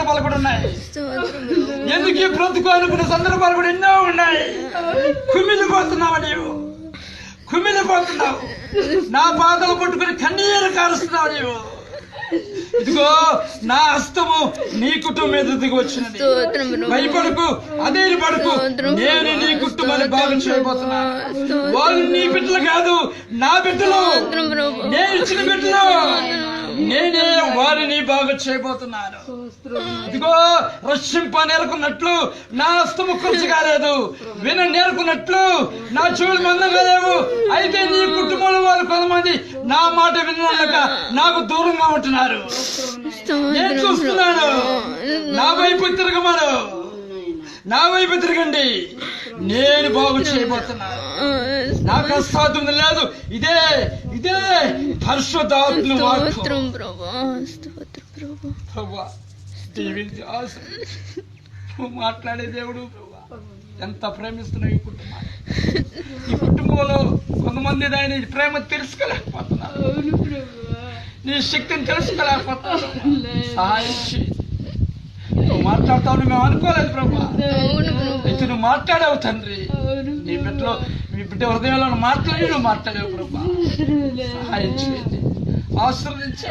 సందర్భాలు కూడా ఉన్నాయి. ఎందుకు ఈ బ్రతుకు అనుకున్న సందర్భాలు కూడా ఎన్నో ఉన్నాయి. కుమిలిపోతున్నావు నీవు, కుమిలిపోతున్నావు. నా బాధలు పట్టుకుని కన్నీరు కారుస్తున్నావు నీవు. ఇదిగో నా హస్తము నీ కుటుంబం మీద దిగి వచ్చినది. భయపడకు, అదే పడుకు. నేను నీ కుటుంబాన్ని బాగు చేయబోతున్నా. వాళ్ళు నీ బిడ్డలు కాదు, నా బిడ్డలు, నేను ఇచ్చిన బిడ్డలు. నేనే వారిని బాగు చేయబోతున్నాను. ఇదిగో రక్షింప నేర్కొన్నట్లు నా హస్తము కృషి కాలేదు, విన నేర్కొన్నట్లు నా చెవులు మందంగా లేవు. అయితే నీ కుటుంబంలో వాళ్ళు కొంతమంది నా మాట వినలేక నాకు దూరంగా ఉంటున్నారు. నేను చూస్తున్నాను. నా వైపు తిరగమను, నా వైపు తిరగండి. నేను బాగు చేయబోతున్నాను. నాకు అసాధ్యం లేదు. ఇదే ఇదే పరిశుద్ధాత్మ వాక్కు. ప్రభువా, దీవించి ఆశీర్వదించు. నువ్వు మాట్లాడే దేవుడు ప్రభువా. ఎంత ప్రేమిస్తున్నావు ఈ కుటుంబాన్ని. ఈ కుటుంబంలో కొంతమంది ఆయన ప్రేమ తెలుసుకోలేకపోతున్నారు, నీ శక్తిని తెలుసుకోలేకపోతున్నారు. సహాయం చేయి. నువ్వు మాట్లాడతావు, మేము అనుకోలేదు ప్రభా. అయితే నువ్వు మాట్లాడావు తండ్రి. నీ బిడ్డలో, మీ బిడ్డ హృదయంలో మాట్లాడావు ప్రభా. సహాయం చేయండి, ఆశీర్వదించు.